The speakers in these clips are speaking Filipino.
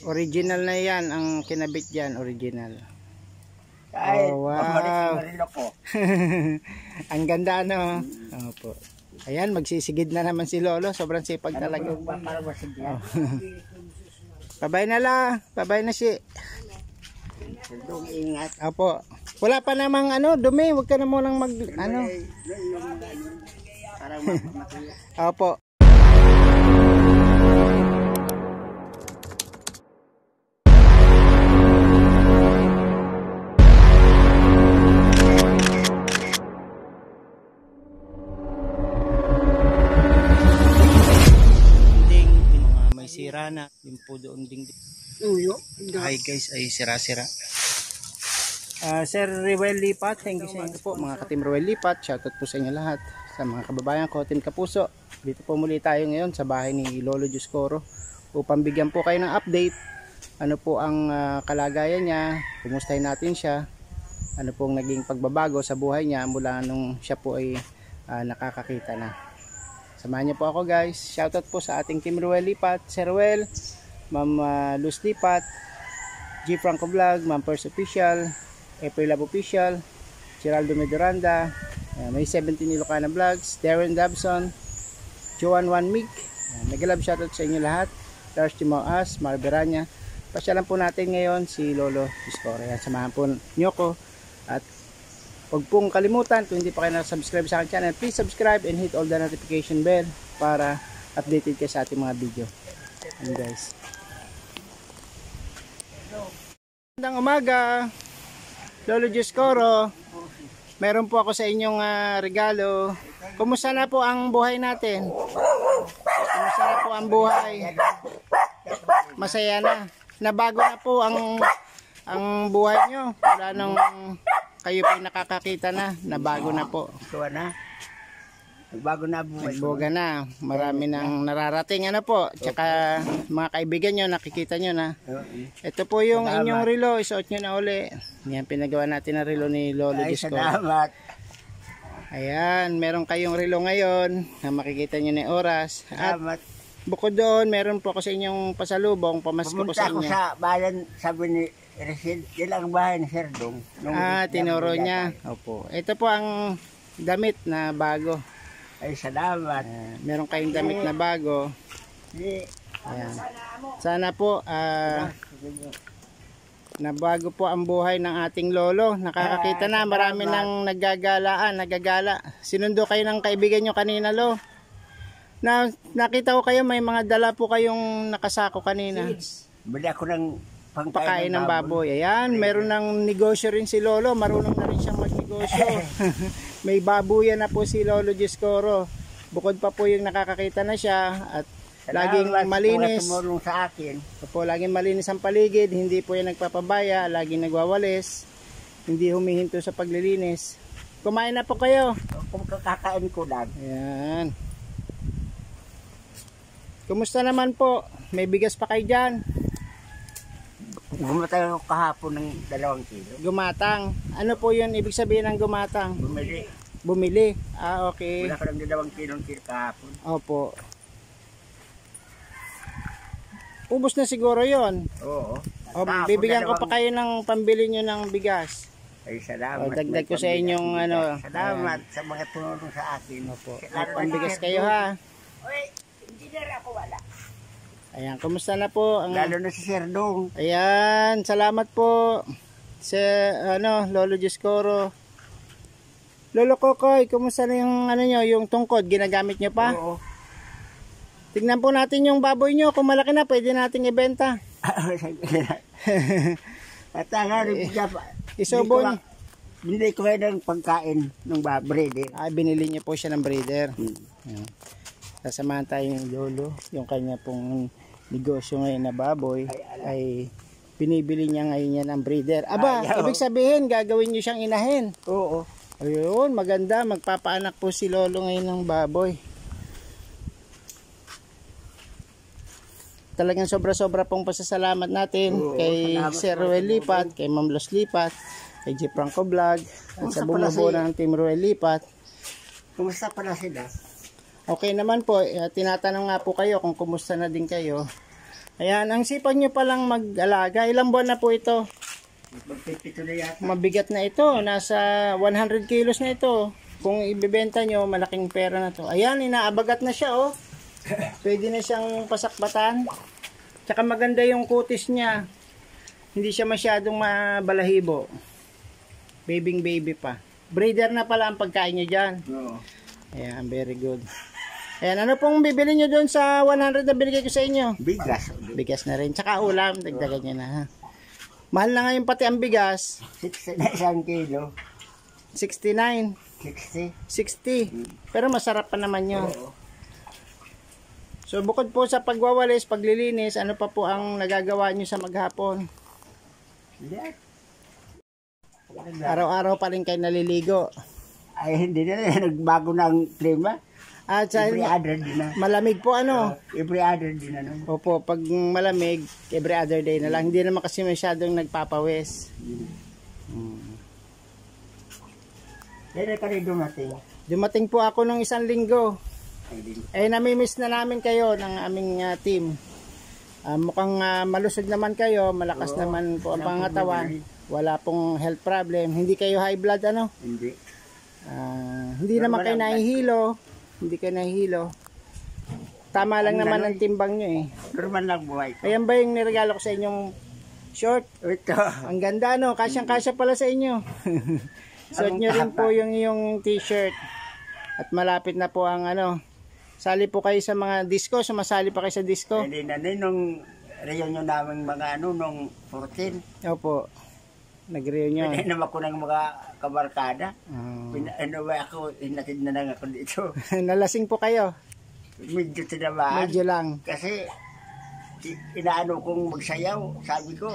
Original na yan ang kinabit dyan, original. Ay, oh, wow. Ko. Ang ganda no. Opo. Ayan, magsisigid na naman si Lolo. Sobrang sipag talaga. Oh. Babay na la. Babay na si. Ingat. Opo. Wala pa namang ano, dumi. Huwag ka na munang mag ano. Opo. Sira na yung po doon ding. Hi guys, ay sira-sira. Sir Ruel Lipat, thank you sa inyo po mga ka-Team Ruel Lipat. Shoutout po sa inyo lahat, sa mga kababayan ko, Team Kapuso. Dito po muli tayo ngayon sa bahay ni Lolo Dioscoro upang bigyan po kayo ng update. Ano po ang kalagayan niya, kumustahin natin siya, ano pong naging pagbabago sa buhay niya mula nung siya po ay nakakakita na. Samahan niyo po ako guys. Shoutout po sa ating Team Ruel Lipat, Sir Ruel, Ma'am Luz Lipat, G Franco Vlog, Ma'am Pers Official, April Lab Official, Geraldo Medoranda, may 17 Ilocana Vlogs, Darren Dabson, Joan Juan Mig. Nag-love shoutout sa inyo lahat. Lars Timoas, Marberanya. Pasyalan po natin ngayon si Lolo Dioscoro. Samahan po niyo ko at huwag pong kalimutan, kung hindi pa kayo na-subscribe sa aking channel, please subscribe and hit all the notification bell para updated kayo sa ating mga video. And guys, magandang umaga Lolo Dioscoro. Meron po ako sa inyong regalo. Kumusta na po ang buhay natin? Kumusta na po ang buhay? Masaya na. Nabago na po ang buhay nyo. Wala nang kayo po nakakakita na, nabago na po. Tuwa na. Nagbago na buhay. Nagboga na. Marami nang nararating ano po. Tsaka mga kaibigan nyo, nakikita nyo na. Ito po yung inyong relo. Isuot nyo na uli. Yan, pinagawa natin ang relo ni Lolo Dioscoro. Salamat. Ayan, meron kayong relo ngayon na makikita nyo na oras. Salamat. At bukod doon, meron po ako sa inyong pasalubong. Pamasko ko sa inyo. Pumunta ako sa bayan, sabi ni Resid, ilang bahay ni Sir Dong. Tinuro niya. Opo. Ito po ang damit na bago. Ay, salamat. Meron kayong damit na bago. Ayan. Sana po nabago po ang buhay ng ating lolo. Nakakakita na, marami nang nagagala. Sinundo kayo ng kaibigan nyo kanina, lo. Nakita ko kayo, may mga dala po kayong nakasako kanina. Bili ako ng pagkain ng baboy. Ayan, meron ng negosyo rin si Lolo. Marunong na rin siyang magnegosyo. May babuyan na po si Lolo Dioscoro. Bukod pa po yung nakakakita na siya at laging malinis. Sa akin. Po, laging malinis ang paligid. Hindi po yan nagpapabaya. Laging nagwawalis. Hindi humihinto sa paglilinis. Kumain na po kayo. Kung kakakain ko lang. Ayan. Kumusta naman po? May bigas pa kayo dyan? Gumatang ako kahapon ng 2 kilo. Gumatang. Ano po yun ibig sabihin ng gumatang? Bumili. Okay. Wala ka ng 2 kilo kahapon. Opo. Ubus na siguro yon. Oo. Bibigyan ko pa kayo ng pambili nyo ng bigas. Ay, salamat. Dagdag ko sa inyong ano. Salamat sa mga tumulong sa akin. Opo. Pambigas kayo ha. Oy, engineer ako wala. Ayan, kumusta na po? Lalo na si Sir Dong. Ayan, salamat po sa Lolo Dioscoro. Lolo Kokoy, kumusta na yung nyo, yung tungkod, ginagamit nyo pa? Oo. Tignan po natin yung baboy nyo, kung malaki na, pwede nating ibenta. At Isobon. Binili ko kayo ng pagkain ng breeder. Binili nyo po siya ng breeder. Sasamahan tayo yung Lolo, yung kanya pong negosyo ngayon na baboy ay binibili niya ngayon yan ang breeder. Aba, ibig sabihin gagawin niyo siyang inahin. Oo. Ayun, maganda, magpapaanak po si Lolo ngayon ng baboy. Talagang sobra-sobra pong pasasalamat natin kay Sir Ruel Lipat, kay Ma'am Luz Lipat, kay G Franco Vlog, at sa bumubuo ng Team Ruel Lipat. Kumusta pala sila? Okay naman po, tinatanong nga po kayo kung kumusta na din kayo. Ayan, ang sipag nyo palang mag-alaga. Ilang buwan na po ito? Magpipito na yata. Mabigat na ito. Nasa 100 kilos na ito. Kung ibibenta nyo, malaking pera na to. Ayan, inaabagat na siya, oh. Pwede na siyang pasakbatan. Tsaka maganda yung kutis niya. Hindi siya masyadong mabalahibo. Baby pa. Breeder na pala ang pagkain niya dyan. Oo. Ayan, very good. Ayan, ano pong bibili nyo doon sa 100 na binigay ko sa inyo? Bigas. Bigas na rin. Tsaka ulam, dagdagan nyo na, ha. Mahal na ngayon pati ang bigas. 60 na isang kilo. 69, 60. 60. Pero masarap pa naman yun. Oo. So bukod po sa pagwawalis, paglilinis, ano pa po ang nagagawa nyo sa maghapon? Yan. Araw-araw pa rin kayo naliligo. Ay, hindi na nagbago na ang klima. At sa Every other din na. malamig po ano? Every other din na. No? Opo, pag malamig, every other day na lang. Hindi naman kasi masyadong nagpapawis. Kailan ka rin dumating? Dumating po ako nung 1 linggo. Ay, din. Eh, namimiss na namin kayo ng aming team. Mukhang malusog naman kayo, malakas Oo, naman po ang walang pangatawan. Wala pong health problem. Hindi kayo high blood ano? Hindi. Hindi Normal naman kayo lang. nahihilo. Hindi kayo nahihilo. Tama lang Ang naman lanoy. ang timbang nyo eh. Normal lang buhay ko. Ayan ba yung niregalo ko sa inyong short? Ito. Ang ganda no, kasyang-kasya pala sa inyo. Suot nyo rin po yung iyong t-shirt. At malapit na po ang ano. Sali po kayo sa mga disco, sumasali pa kayo sa disco. Hindi na nung reunion namin mga nung 14. Opo. Nag-reunion. Pinainom ako ng mga kabarkada. Ah. Ano ba ako, hinatid na lang ako dito. Nalasing po kayo. Medyo tinamaan. Medyo lang. Kasi inaano kong magsayaw. Sabi ko,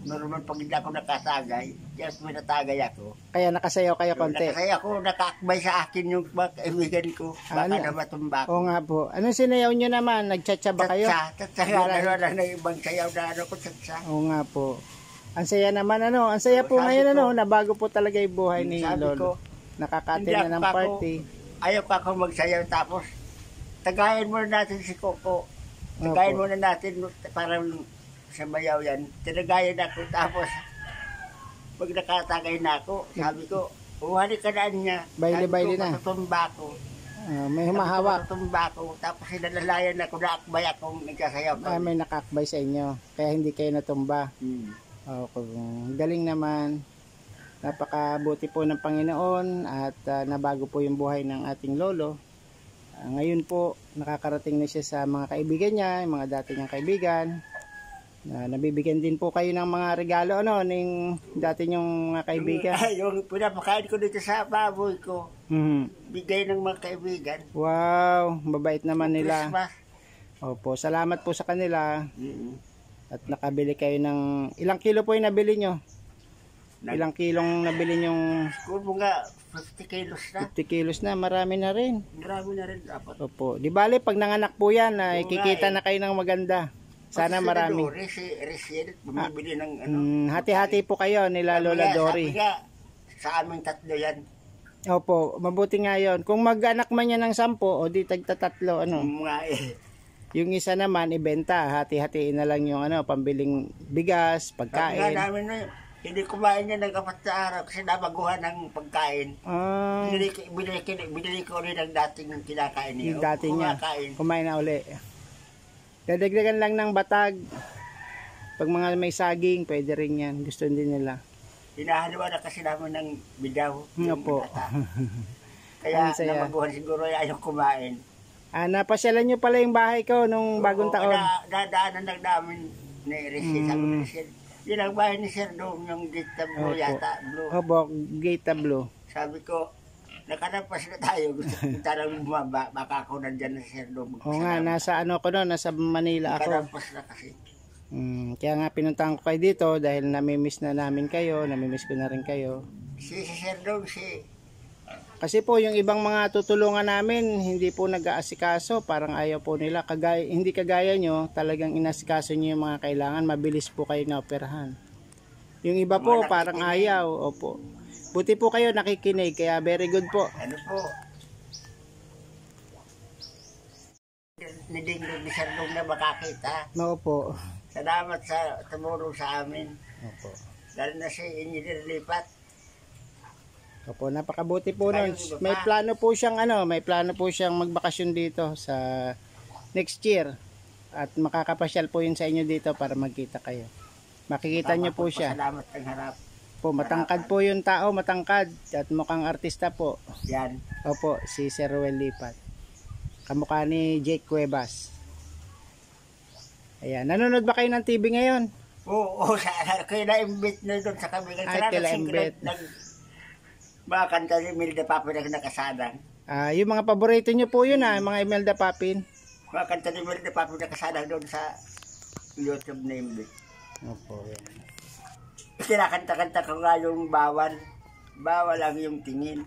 normal pag hindi ako nakatagay. Kaya pinatagay ako. Kaya nakasayaw kayo konti. Kasi ako nakaakbay sa akin yung mga kaibigan ko. Baka Ano? na matumba ko. Oo nga po. Anong sinayaw nyo naman? Nagtsatsa ba kayo? Tatsa nga na ibang sayaw na ano ko tatsa. Oo nga po. Ang saya naman ano. Ang saya po Sabi ngayon ko, ano. Nabago po talaga yung buhay ni sabi ko, Lolo. Nakakatin hindi na ng ako- party. Ayaw pa ako magsayaw tapos tagayin muna natin si Coco. Tagayin Opo. muna natin parang sa mayaw yan. Tinagayan ako tapos pag nakatagay na ako, sabi ko, uhali ka na niya. Baile-baile na. Matutumba ko. May humahawak. Matutumba ko. Tapos sinalalayan ako, naakbay akong nagsasayaw ko. May nakakbay sa inyo. Kaya hindi kayo natumba. Okay. Galing naman. Napakabuti po ng Panginoon at nabago po yung buhay ng ating lolo. Ngayon po, nakakarating na siya sa mga kaibigan niya, yung mga dati niyang kaibigan. Nabibigyan din po kayo ng mga regalo, ano, ng dati niyong mga kaibigan. Yung pinapakain ko dito sa baboy ko, Mhm. bigay ng mga kaibigan. Wow, mabait naman nila. Christmas. Opo, salamat po sa kanila. Mm-hmm. At nakabili kayo ng, ilang kilo po yung nabili nyo? Ilang kilong nabili nyong Kung mga 50 kilos na. 50 kilos na, marami na rin. Marami na rin dapat. Opo. Di bale, pag nanganak po yan, Oo kikita nga, na kayo ng maganda. Sana Pati marami. Si Dori, si Rachel, bumibili ng ano. Hati-hati po kayo nila Lola Dory. Sabi nga, sa aming tatlo yan. Opo, mabuti nga yun. Kung mag-anak man yan ng 10, o di tagtatatlo, ano. Mga Yung isa naman, ibenta. Hati-hatiin na lang yung ano, pambiling bigas, Sabi nga pagkain. namin na hindi kumain niya ng kapat sa araw kasi nabaguhan ng pagkain. Ah, Binili ko rin ang dating kinakain niya. yung dati niya. Kumakain. Kumain na uli. Dadagdagan lang ng batag. Pag mga may saging, pwede rin yan. Gusto din nila. Hinahalawa na kasi namin ng bidaw. yung Opo. bata. Kaya Ang saya. nabaguhan siguro ayaw kumain. Napasyalan nyo pala yung bahay ko nung bagong Oo, taon. Dadaanan lang namin ni Rachel. Sabi ni Rachel, yun ang bahay ni Sir Dong, yung gate na blue Opo. yata. Blue. Opo, gate na blue. Sabi ko, nakanampas na tayo. Gusto ko tarang bumaba. Baka ako nandyan na si Sir Dong. Oo nga, nasa ano ko no, nasa Manila ako. Nakanampas na kasi. Kaya nga pinuntahan ko kayo dito dahil namimiss na namin kayo, namimiss ko na rin kayo. Si Sir Dong, Kasi po yung ibang mga tutulungan namin, hindi po nag-aasikaso, parang ayaw po nila. Hindi kagaya nyo, talagang inasikaso nyo yung mga kailangan, mabilis po kayo na operahan. Yung iba po, Mga parang nakikinig. ayaw. Opo. Buti po kayo nakikinig, kaya very good po. ano po, ni Dingdong ni Sardong na makakita. Opo. Salamat sa tumulong sa amin. Opo. Lalo na si Engineer Lipat. Opo, napakabuti po nun. Ayun, May plano po siyang may plano po siyang magbakasyon dito sa next year. At makakapasyal po yun sa inyo dito para magkita kayo. Makikita niyo po siya. Salamat ng harap. Po, matangkad po yung tao, matangkad. At mukhang artista po. Yan. Opo, si Sir Ruel Lipat. Kamukha ni Jake Cuevas. Ayan, nanonood ba kayo ng TV ngayon? Oo, kayo na-imbit na doon sa kami. Ay, kila-imbit. Mga kanta ni Imelda Papin na nakasadang. Yung mga paborito nyo po yun yung mga Imelda Papin. Mga kanta ni Imelda Papin na nakasadang doon sa YouTube na imbit. Opo, yan. Kinakanta-kanta ko nga yung bawal. Bawal lang yung tingin.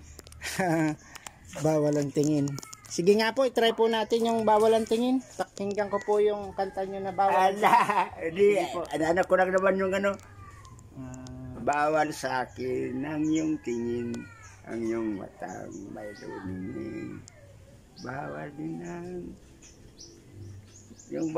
Bawal ang tingin. Sige nga po, itry po natin yung bawal ang tingin. Pakinggan ko po yung kanta nyo na bawal. Hindi. Anak ko lang naman yung bawal sa akin ang iyong tingin, ang iyong matang may luningin. Bawal din ang... Yung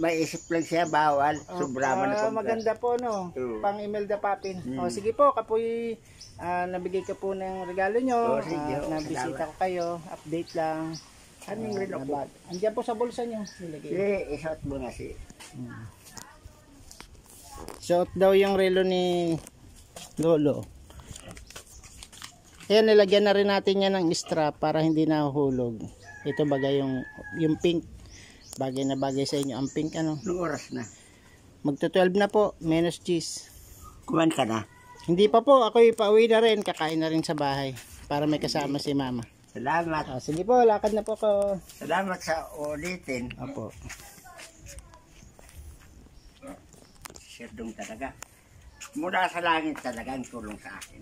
may isip lang siya, bawal. Sobrama na maganda po, no? Pang Imelda Papin. Sige po, kapoy, nabigay ko po ng regalo nyo. Nabisita ko kayo. Update lang. Anong relo ko? Andiyan po sa bulsa nyo. Isuot mo nga si... Suot daw yung relo ni Lolo. Ayan, nilagyan na rin natin yan ng strap para hindi nahuhulog. Ito bagay yung pink. Bagay na bagay sa inyo ang pink, ano? Anong oras na? Magto-12 na po, menos cheese. Kumain ka na? Hindi pa po, ako'y pauwi na rin, kakain na rin sa bahay para may kasama si mama. Salamat. Sige po, lakad na po ko. Salamat sa ulitin. Opo. Serdong talaga. Mula sa langit talaga ang tulong sa akin.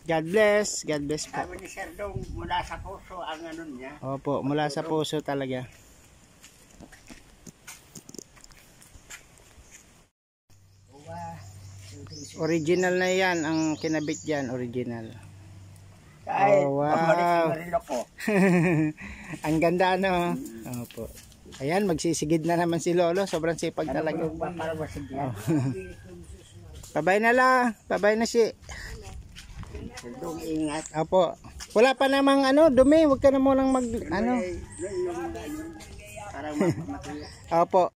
God bless po. Sabi ni Serdong, mula sa puso ang ano niya. Opo, mula sa puso talaga. Original na yan, ang kinabit dyan, original. Kahit wow. pamalik ko. Ang ganda, no? Opo. Ayan, magsisigid na naman si Lolo, sobrang sipag talaga. Para masigyan. Pabay na la, pabay na si. Serdong, ingat. Opo. Wala pa namang dumi, wag ka na munang mag Parang Opo.